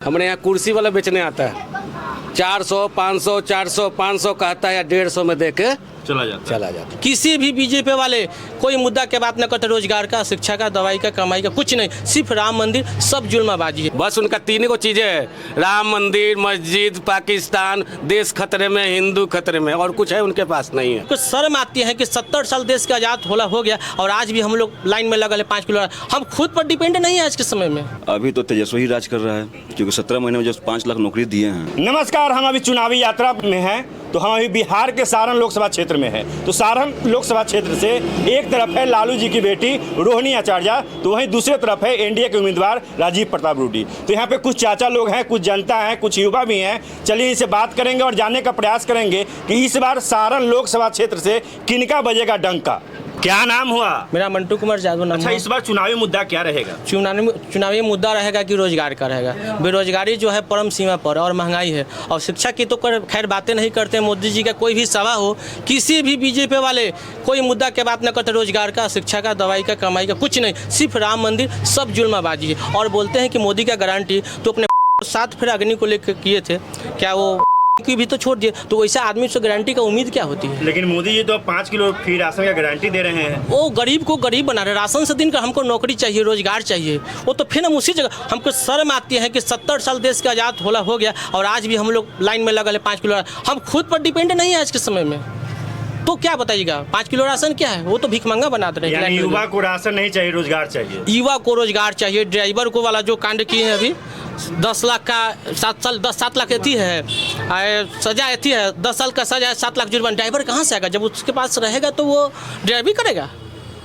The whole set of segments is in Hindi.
हमारे यहाँ कुर्सी वाला बेचने आता है 400, 500, 400, 500 कहता है या 150 में दे के चला जाता। किसी भी बीजेपी वाले कोई मुद्दा के बात न करते, रोजगार का, शिक्षा का, दवाई का, कमाई का, कुछ नहीं, सिर्फ राम मंदिर, सब जुल्माबाजी है। बस उनका तीन को चीजें है, राम मंदिर, मस्जिद, पाकिस्तान, देश खतरे में, हिंदू खतरे में, और कुछ है उनके पास नहीं है। कुछ शर्म आती है कि 70 साल देश का आजाद हो गया और आज भी हम लोग लाइन में लगे 5 किलो। हम खुद पर डिपेंड नहीं है आज के समय में। अभी तो तेजस्वी राज कर रहा है, क्योंकि 17 महीने में जो 5 लाख नौकरी दिए हैं। नमस्कार, हम अभी चुनावी यात्रा में हैं, तो हम अभी बिहार के सारण लोकसभा क्षेत्र में हैं। तो सारण लोकसभा क्षेत्र से एक तरफ है लालू जी की बेटी रोहिणी आचार्य, तो वहीं दूसरी तरफ है एनडीए के उम्मीदवार राजीव प्रताप रूडी। तो यहाँ पे कुछ चाचा लोग हैं, कुछ जनता है, कुछ युवा भी हैं। चलिए इनसे बात करेंगे और जानने का प्रयास करेंगे कि इस बार सारण लोकसभा क्षेत्र से किनका बजेगा डंका। क्या नाम हुआ? मेरा मंटू कुमार यादव नाम। अच्छा, इस बार चुनावी मुद्दा क्या रहेगा? चुनावी मुद्दा रहेगा कि रोजगार का रहेगा। बेरोजगारी जो है परम सीमा पर, और महंगाई है, और शिक्षा की तो खैर बातें नहीं करते। मोदी जी का कोई भी सभा हो, किसी भी बीजेपी वाले कोई मुद्दा के बात न करते, रोजगार का, शिक्षा का, दवाई का, कमाई का, कुछ नहीं, सिर्फ राम मंदिर, सब जुल्माबाजी है। और बोलते हैं कि मोदी का गारंटी तो अपने साथ फिर अग्नि को लेकर किए थे, क्या वो की भी तो छोड़ दिए, तो वैसा आदमी से गारंटी का उम्मीद क्या होती है? लेकिन मोदी जी तो 5 किलो फ्री राशन का गारंटी दे रहे हैं। वो गरीब को गरीब बना रहे। राशन से दिन का हमको नौकरी चाहिए, रोजगार चाहिए, वो तो फिर हम उसी जगह। हमको शर्म आती है कि 70 साल देश का आजाद हो गया और आज भी हम लोग लाइन में लगे 5 किलो। हम खुद पर डिपेंड नहीं है आज के समय में, तो क्या बताइएगा 5 किलो राशन क्या है? वो तो भिखमंगा बना दे रहे हैं। युवा को राशन नहीं चाहिए, रोजगार चाहिए। युवा को रोजगार चाहिए। ड्राइवर को वाला जो कांड किए हैं अभी 10 लाख का 7 लाख एथी है सजा, एथी है 10 साल का सजा, 7 लाख जुर्माना। ड्राइवर कहाँ से आएगा? जब उसके पास रहेगा तो वो ड्राइवरी करेगा।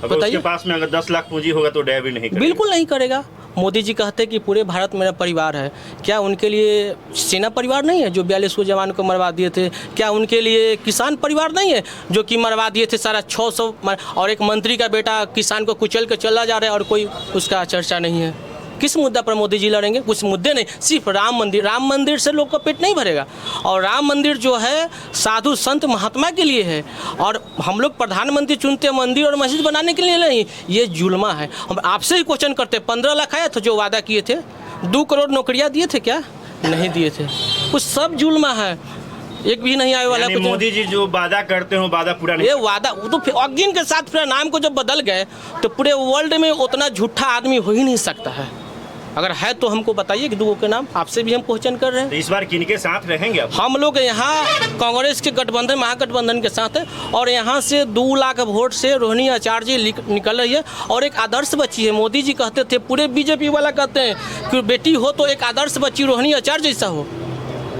बताइए, उसके पास में अगर 10 लाख पूंजी होगा तो ड्राइवरी नहीं करेगा। बिल्कुल नहीं करेगा। मोदी जी कहते हैं कि पूरे भारत मेरा परिवार है। क्या उनके लिए सेना परिवार नहीं है जो 42 जवान को मरवा दिए थे? क्या उनके लिए किसान परिवार नहीं है जो कि मरवा दिए थे सारा 600? और एक मंत्री का बेटा किसान को कुचल के चला जा रहा है और कोई उसका चर्चा नहीं है। किस मुद्दा पर मोदी जी लड़ेंगे? कुछ मुद्दे नहीं, सिर्फ राम मंदिर। राम मंदिर से लोग का पेट नहीं भरेगा। और राम मंदिर जो है साधु संत महात्मा के लिए है, और हम लोग प्रधानमंत्री चुनते मंदिर और मस्जिद बनाने के लिए नहीं। ये जुल्मा है। हम आपसे ही क्वेश्चन करते, 15 लाख आए थे जो वादा किए थे, 2 करोड़ नौकरियाँ दिए थे क्या? नहीं दिए थे। कुछ सब जुल्मा है, एक भी नहीं आने वाला। मोदी जी जो वादा करते हो वादा पूरा नहीं। ये वादा तो अगिन के साथ फिर नाम को जब बदल गए तो पूरे वर्ल्ड में उतना झूठा आदमी हो ही नहीं सकता है। अगर है तो हमको बताइए कि 2 के नाम। आपसे भी हम क्वेश्चन कर रहे हैं। तो इस बार किनके साथ रहेंगे आप? हम लोग यहाँ कांग्रेस के गठबंधन, महागठबंधन के साथ है, और यहाँ से 2 लाख वोट से रोहिणी आचार्य जी निकल रही है और एक आदर्श बच्ची है। मोदी जी कहते थे, पूरे बीजेपी वाला कहते हैं कि बेटी हो तो एक आदर्श बच्ची रोहिणी आचार्य जैसा हो।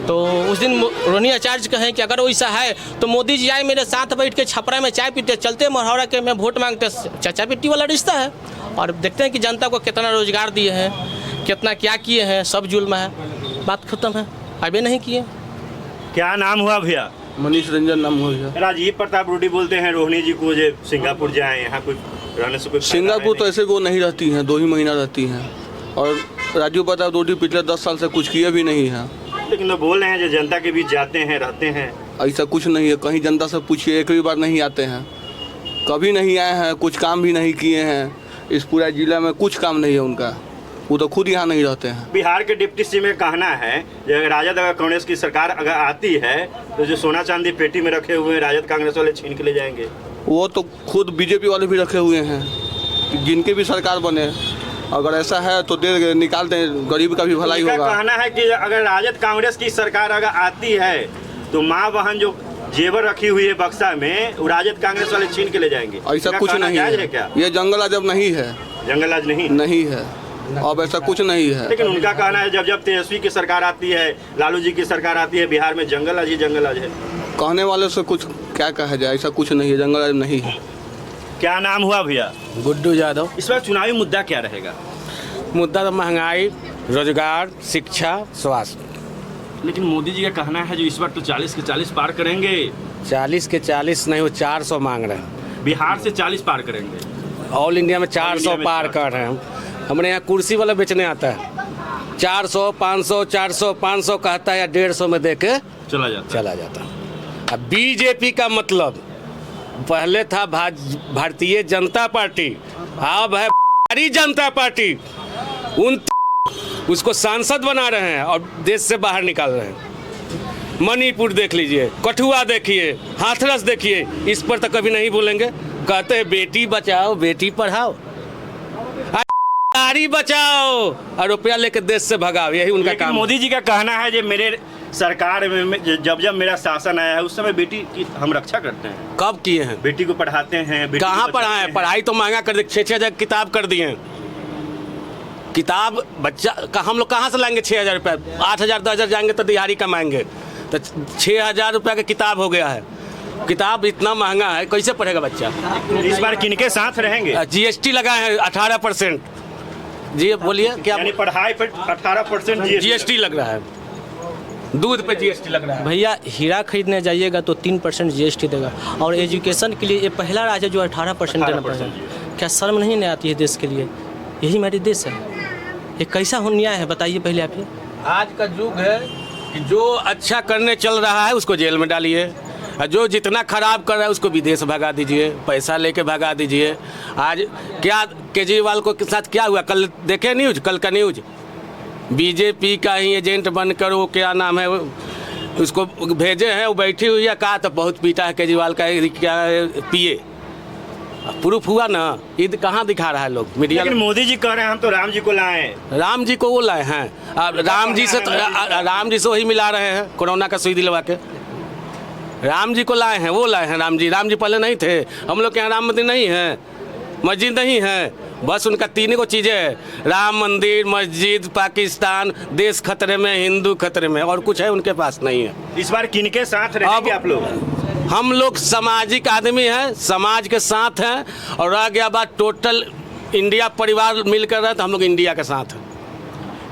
तो उस दिन रोहिणी आचार्य कहें कि अगर वैसा है तो मोदी जी आए मेरे साथ बैठ के छपरा में चाय पीते, चलते मरहौरा के में वोट मांगते। चाचा बेटी वाला रिश्ता है। और देखते हैं कि जनता को कितना रोजगार दिए हैं, कितना क्या किए हैं। सब जुल्म है, बात खत्म है। अभी नहीं किए। क्या नाम हुआ भैया? मनीष रंजन नाम हुआ। राजीव प्रताप रूडी बोलते हैं रोहिणी जी को जो सिंगापुर जाए, यहाँ कुछ रहने से कुछ सिंगापुर तो ऐसे वो नहीं रहती हैं, 2 ही महीना रहती हैं। और राजीव प्रताप रूडी पिछले 10 साल से कुछ किए भी नहीं हैं। लेकिन तो बोल रहे हैं जो जनता के बीच जाते हैं, रहते हैं। ऐसा कुछ नहीं है। कहीं जनता से पूछिए, एक भी बार नहीं आते हैं, कभी नहीं आए हैं, कुछ काम भी नहीं किए हैं। इस पूरा जिला में कुछ काम नहीं है उनका, वो तो खुद यहाँ नहीं रहते हैं। बिहार के डिप्टी सी में कहना है कि राजद अगर कांग्रेस की सरकार अगर आती है तो जो सोना चांदी पेटी में रखे हुए हैं राजद कांग्रेस वाले छीन के ले जाएंगे। वो तो खुद बीजेपी वाले भी रखे हुए हैं, जिनके भी सरकार बने। अगर ऐसा है तो दे निकाल दें, गरीब का भी भलाई होगा। कहना है कि अगर राजद कांग्रेस की सरकार अगर आती है तो माँ बहन जो जेवर रखी हुई है बक्सा में, वो राजद कांग्रेस वाले छीन के ले जाएंगे। ऐसा कुछ नहीं है क्या? ये जंगल आज नहीं है। जंगल आज नहीं है। अब ऐसा कुछ नहीं है। लेकिन उनका कहना है जब तेजस्वी की सरकार आती है, लालू जी की सरकार आती है, बिहार में जंगल आज ही जंगल आज है। कहने वाले से कुछ क्या कहा जाए, ऐसा कुछ नहीं है, जंगल आज नहीं है। क्या नाम हुआ भैया? गुड्डू यादव। इस बार चुनावी मुद्दा क्या रहेगा? मुद्दा तो महंगाई, रोजगार, शिक्षा, स्वास्थ्य। लेकिन मोदी जी का कहना है जो इस बार तो 40 के 40 पार करेंगे। 40 के 40 नहीं, वो 400 मांग रहे हैं। बिहार से 40 पार करेंगे। ऑल इंडिया में 400 पार कर रहे हैं। हमारे यहाँ कुर्सी वाला बेचने आता है 400, 500, 400, 500 कहता है या 150 में दे के चला जाता। अब बीजेपी का मतलब पहले था भारतीय जनता पार्टी, अब है भारतीय जनता पार्टी। उन उसको सांसद बना रहे हैं और देश से बाहर निकाल रहे हैं। मणिपुर देख लीजिए, कठुआ देखिए, हाथरस देखिए, इस पर तो कभी नहीं बोलेंगे। कहते हैं बेटी बचाओ बेटी पढ़ाओ, गाड़ी बचाओ और रुपया लेकर देश से भगाओ, यही उनका लेकिन काम। मोदी जी का कहना है जो मेरे सरकार में जब मेरा शासन आया है उस समय बेटी की हम रक्षा करते हैं, कब किए हैं? बेटी को पढ़ाते हैं, बेटी को कहाँ बचाते पढ़ाए? हैं। पढ़ाई तो महंगा कर दिए, 6,000 किताब कर दिए हैं। किताब बच्चा का हम लोग कहाँ से लाएंगे? 6,000 रुपये, 8,000 10,000 जाएंगे तो दिहाड़ी कमाएंगे, तो 6,000 रुपये का किताब हो गया है। किताब इतना महंगा है, कैसे पढ़ेगा बच्चा? इस बार किनके साथ रहेंगे? GST लगाए हैं 18%। जी बोलिए क्या? यानी पढ़ाई पर 18% GST लग रहा है, दूध पे GST लग रहा है। भैया हीरा खरीदने जाइएगा तो 3% GST देगा, और एजुकेशन के लिए ये पहला राज्य है जो 18% देना पड़ेगा। क्या शर्म नहीं आती है देश के लिए? यही हमारी देश है, ये कैसा हो न्याय है बताइए पहले आप ये। आज का युग है कि जो अच्छा करने चल रहा है उसको जेल में डालिए, और जो जितना खराब कर रहा है उसको विदेश भगा दीजिए, पैसा लेके भगा दीजिए। आज क्या केजरीवाल को के साथ क्या हुआ? कल देखे न्यूज, कल का न्यूज, बीजेपी का ही एजेंट बनकर वो क्या नाम है उसको भेजे हैं, वो बैठी हुई है, कहा तो बहुत पीटा है केजरीवाल का क्या पिए, प्रूफ हुआ ना। ईद कहाँ दिखा रहा है लोग मीडिया? लेकिन मोदी जी कह रहे हैं हम तो राम जी को लाए, राम जी को वो लाए हैं, अब राम जी से वही मिला रहे हैं कोरोना का सुई दिलवा के। राम जी को लाए हैं, वो लाए हैं राम जी पहले नहीं थे? हम लोग के यहाँ राम मंदिर नहीं है, मस्जिद नहीं है, बस उनका तीन को चीज़ें है, राम मंदिर, मस्जिद, पाकिस्तान, देश खतरे में, हिंदू खतरे में, और कुछ है उनके पास नहीं है। इस बार किनके साथ रहेंगे आप लोग? हम लोग सामाजिक आदमी हैं, समाज के साथ हैं, और रह गया बात टोटल इंडिया परिवार मिलकर रहे तो हम लोग इंडिया के साथ हैं।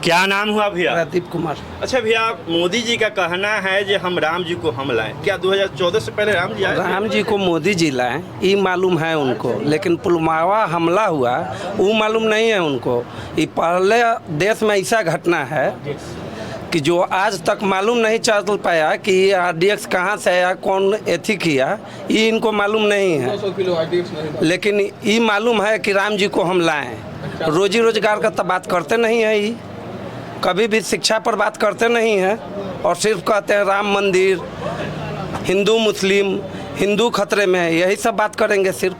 क्या नाम हुआ भैया? प्रदीप कुमार। अच्छा भैया, मोदी जी का कहना है कि हम राम जी को हम लाएं, क्या 2014 से पहले राम जी आए थे? राम जी को मोदी जी लाए ये मालूम है उनको, लेकिन पुलवामा हमला हुआ वो मालूम नहीं है उनको। ये पहले देश में ऐसा घटना है कि जो आज तक मालूम नहीं चल पाया कि RDX कहाँ से आया, कौन एथी किया, ये इनको मालूम नहीं है। लेकिन ये मालूम है कि राम जी को हम लाएं। रोजी रोजगार का तो बात करते नहीं है, ये कभी भी शिक्षा पर बात करते नहीं हैं, और सिर्फ कहते हैं राम मंदिर, हिंदू मुस्लिम, हिंदू खतरे में है, यही सब बात करेंगे सिर्फ।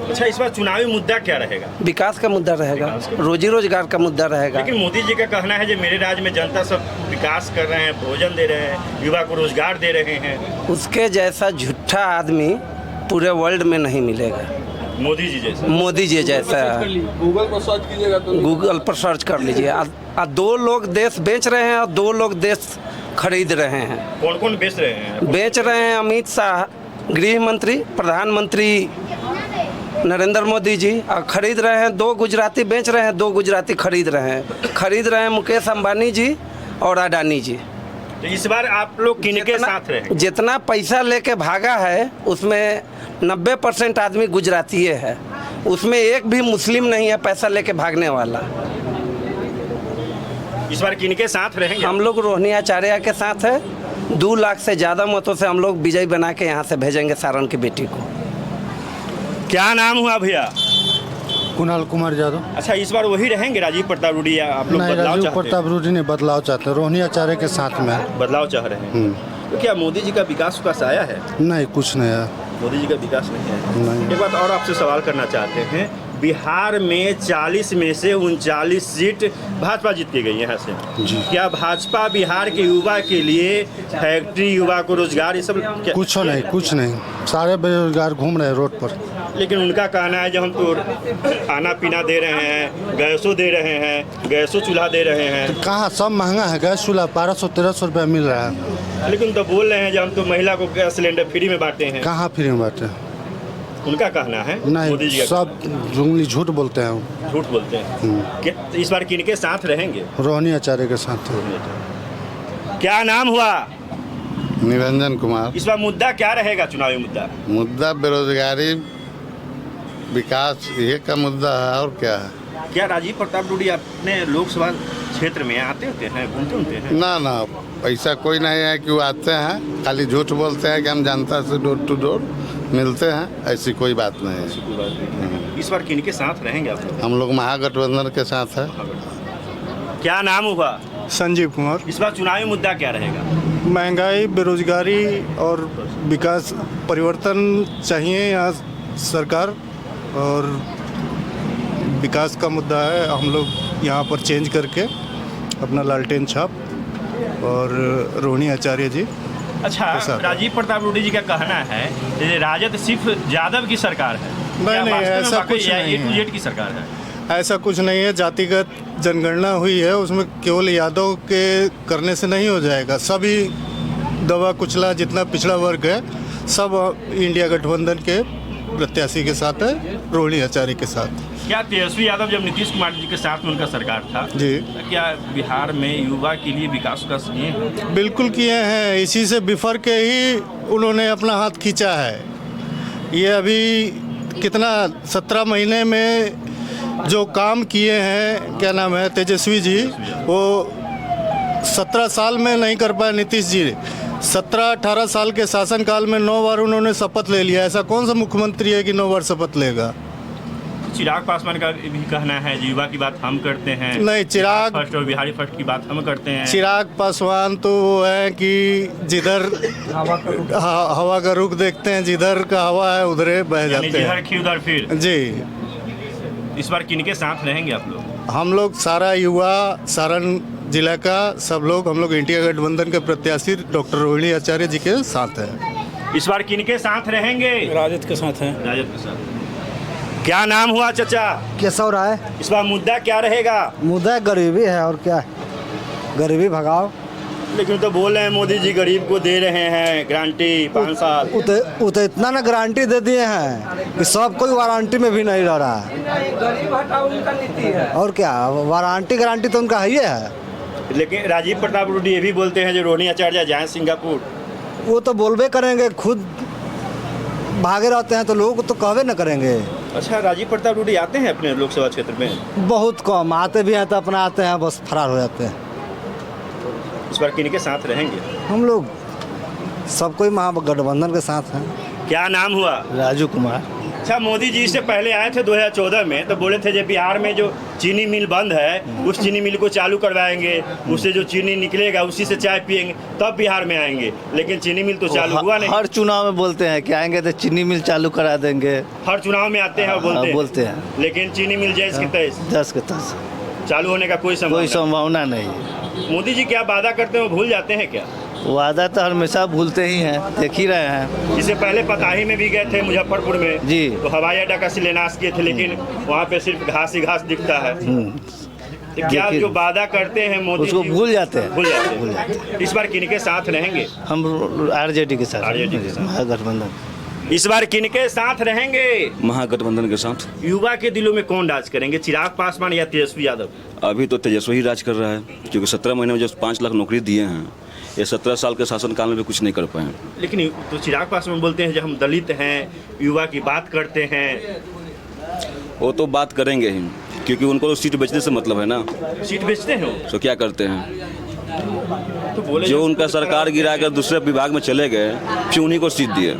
अच्छा, इस बार चुनावी मुद्दा क्या रहेगा? विकास का मुद्दा रहेगा, रोजी रोजगार का मुद्दा रहेगा। लेकिन मोदी जी का कहना है कि मेरे राज्य में जनता सब विकास कर रहे हैं, भोजन दे रहे हैं, युवा को रोजगार दे रहे हैं। उसके जैसा झूठा आदमी पूरे वर्ल्ड में नहीं मिलेगा। मोदी जी जैसा? मोदी जी जैसा गूगल पर सर्च कीजिएगा तो गूगल पर सर्च कर लीजिए। दो लोग देश बेच रहे हैं और दो लोग देश खरीद रहे हैं। कौन कौन बेच रहे हैं? बेच रहे हैं अमित शाह गृह मंत्री, प्रधानमंत्री नरेंद्र मोदी जी, और खरीद रहे हैं दो गुजराती बेच रहे हैं, दो गुजराती खरीद रहे हैं मुकेश अंबानी जी और अडानी जी। तो इस बार आप लोग किनके साथ रहे? जितना पैसा लेके भागा है उसमें 90% आदमी गुजराती है, उसमें एक भी मुस्लिम नहीं है पैसा लेके भागने वाला। इस बार किनके साथ रहेंगे? हम लोग रोहिणी आचार्य के साथ है। 2 लाख से ज़्यादा मतों से हम लोग विजयी बना के यहाँ से भेजेंगे सारण की बेटी को। क्या नाम हुआ भैया? कुणाल कुमार यादव। अच्छा, इस बार वही रहेंगे राजीव प्रताप रूडी या आप लोग नहीं, बदलाव राजीव चाहते प्रताप रूडी ने बदलाव चाहते हैं, रोहिणी आचार्य के साथ में हैं? बदलाव चाह रहे हैं। तो क्या मोदी जी का विकास आया है? नहीं, कुछ नहीं है। मोदी जी का विकास नहीं है। नहीं। एक बात और आपसे सवाल करना चाहते हैं, बिहार में 40 में से 39 सीट भाजपा जीत के गई यहाँ से जी। क्या भाजपा बिहार के युवा के लिए फैक्ट्री, युवा को रोजगार, ये सब कुछ नहीं, सारे बेरोजगार घूम रहे हैं रोड पर। लेकिन उनका कहना है जब हम तो खाना पीना दे रहे हैं, गैसों दे रहे हैं, गैसों चूल्हा दे रहे हैं, तो कहाँ सब महंगा है, गैस चूल्हा 1200-1300 रुपया मिल रहा है। लेकिन तो बोल रहे हैं जब हम तो महिला को गैस सिलेंडर फ्री में बांटते हैं। कहाँ फ्री में बांटे? उनका कहना है मोदी नहीं, जी का सब जुंगली झूठ बोलते हैं। झूठ बोलते हैं। इस बार किनके साथ रहेंगे? रोहिणी आचार्य के साथ। क्या नाम हुआ? निरंजन कुमार। इस बार मुद्दा क्या रहेगा, चुनावी मुद्दा? मुद्दा बेरोजगारी, विकास, ये का मुद्दा है, और क्या है? क्या राजीव प्रताप रूडी अपने लोकसभा क्षेत्र में आते होते हैं, घूमते हैं? ना, ऐसा कोई नहीं है कि वो आते हैं, खाली झूठ बोलते हैं कि हम जनता से डोर टू डोर मिलते हैं, ऐसी कोई बात नहीं है। इस बार किनके साथ रहेंगे आप लोग? हम लोग महागठबंधन के साथ है। क्या नाम हुआ? संजीव कुमार। इस बार चुनावी मुद्दा क्या रहेगा? महंगाई, बेरोजगारी और विकास, परिवर्तन चाहिए यहाँ सरकार, और विकास का मुद्दा है। हम लोग यहाँ पर चेंज करके अपना लालटेन छाप और रोहिणी आचार्य जी। अच्छा, राजीव प्रताप रूडी जी का कहना है कि राजद सिर्फ यादव की सरकार है। नहीं, ऐसा कुछ नहीं है। A to Z की सरकार है। ऐसा कुछ नहीं है। जातिगत जनगणना हुई है, उसमें केवल यादव के करने से नहीं हो जाएगा। सभी दबा कुचला जितना पिछड़ा वर्ग है सब इंडिया गठबंधन के प्रत्याशी के साथ है, रोहिणी आचार्य के साथ। क्या तेजस्वी यादव जब नीतीश कुमार जी के साथ में उनका सरकार था जी, क्या बिहार में युवा के लिए विकास का किए हैं? बिल्कुल किए हैं। इसी से बिफर के ही उन्होंने अपना हाथ खींचा है। ये अभी कितना 17 महीने में जो काम किए हैं, क्या नाम है, तेजस्वी जी, वो 17 साल में नहीं कर पाए नीतीश जी। 17-18 साल के शासनकाल में 9 बार उन्होंने शपथ ले लिया। ऐसा कौन सा मुख्यमंत्री है कि 9 बार शपथ लेगा? चिराग पासवान का भी कहना है युवा की बात हम करते हैं। नहीं, चिराग फर्स्ट और बिहारी फर्स्ट की बात हम करते हैं। चिराग पासवान तो वो है कि जिधर हवा का रुख देखते हैं, जिधर का हवा है उधरे बह जाते जिधर हैं खी उधर फिर। जी। इस बार किनके साथ रहेंगे आप लोग? हम लोग सारा युवा सारण जिला का सब लोग, हम लोग इंडिया गठबंधन के प्रत्याशी डॉक्टर रोहिणी आचार्य जी के साथ हैं। इस बार किनके साथ रहेंगे? राजद के साथ हैं। राजद के साथ। क्या नाम हुआ चाचा? केशव राय। इस बार मुद्दा क्या रहेगा? मुद्दा गरीबी है, और क्या है, गरीबी भगाओ। लेकिन तो बोल रहे हैं मोदी जी गरीब को दे रहे हैं गारंटी 5 साल। तो इतना ना गारंटी दे दिए हैं कि सब कोई वारंटी में भी नहीं रह रहा है। गरीब हटाओ उनका नीति है। और क्या, वारंटी गारंटी तो उनका ही है। लेकिन राजीव प्रताप रूडी ये भी बोलते हैं जो रोहिणी आचार्य जाएं सिंगापुर। वो तो बोलबे करेंगे, खुद भागे रहते हैं तो लोग तो कहवे न करेंगे। अच्छा, राजीव प्रताप रूडी आते हैं अपने लोकसभा क्षेत्र में? बहुत कम आते भी हैं, तो अपना आते हैं बस फरार हो जाते हैं। इस बार किनके साथ रहेंगे? हम लोग सब कोई महागठबंधन के साथ हैं। क्या नाम हुआ? राजू कुमार। अच्छा, मोदी जी इससे पहले आए थे 2014 में, तो बोले थे जो बिहार में जो चीनी मिल बंद है उस चीनी मिल को चालू करवाएंगे, उससे जो चीनी निकलेगा उसी से चाय पियेंगे, तब बिहार में आएंगे। लेकिन चीनी मिल तो चालू हुआ नहीं। हर चुनाव में बोलते हैं कि आएंगे तो चीनी मिल चालू करा देंगे। हर चुनाव में आते हैं और बोलते हैं। लेकिन चीनी मिल जैस की तैस 10 के 10 चालू होने का कोई संभावना नहीं। मोदी जी क्या वादा करते हैं वो भूल जाते हैं क्या? वादा तो हमेशा भूलते ही हैं, देख ही रहे हैं। इससे पहले पताही में भी गए थे, मुजफ्फरपुर में जी, तो हवाई अड्डा का शिलान्यास किए थे, लेकिन वहाँ पे सिर्फ घास ही घास दिखता है। तो क्या जो वादा करते हैं मोदी उसको जी भूल जाते हैं। भूल जाते हैं। इस बार किनके साथ रहेंगे? हम आरजेडी के साथ, आरजेडी के साथ। महागठबंधन। इस बार किनके साथ रहेंगे? महागठबंधन के साथ। युवा के दिलों में कौन राज करेंगे, चिराग पासवान या तेजस्वी यादव? अभी तो तेजस्वी ही राज कर रहा है, क्योंकि 17 महीने में जो 5 लाख नौकरी दिए हैं, ये 17 साल के शासनकाल में भी कुछ नहीं कर पाए। लेकिन तो चिराग पासवान बोलते हैं जब हम दलित हैं, युवा की बात करते हैं। वो तो बात करेंगे ही, क्योंकि उनको तो सीट बेचने से मतलब है ना। सीट बेचते हैं वो? तो क्या करते हैं, तो बोले जो उनका सरकार गिरा कर दूसरे विभाग में चले गए, फिर उन्हीं को सीट दिए।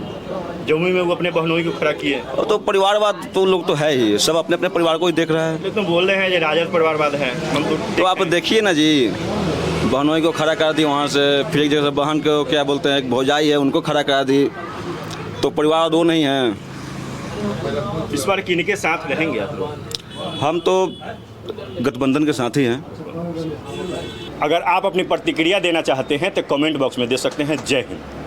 जमुई में वो अपने बहनोई को खड़ा किए। और तो परिवारवाद तो लोग तो है ही, सब अपने अपने परिवार को ही देख रहा है। लेकिन बोल रहे हैं ये राजद परिवारवाद है। हम तो आप देखिए ना जी, बहनोई को खड़ा कर दी वहाँ से, फिर एक जगह से बहन को क्या बोलते हैं, एक भौजाई है उनको खड़ा करा दी, तो परिवार दो नहीं है। इस बार किनके साथ रहेंगे आप लोग? हम तो गठबंधन के साथ ही हैं। अगर आप अपनी प्रतिक्रिया देना चाहते हैं तो कमेंट बॉक्स में दे सकते हैं। जय हिंद।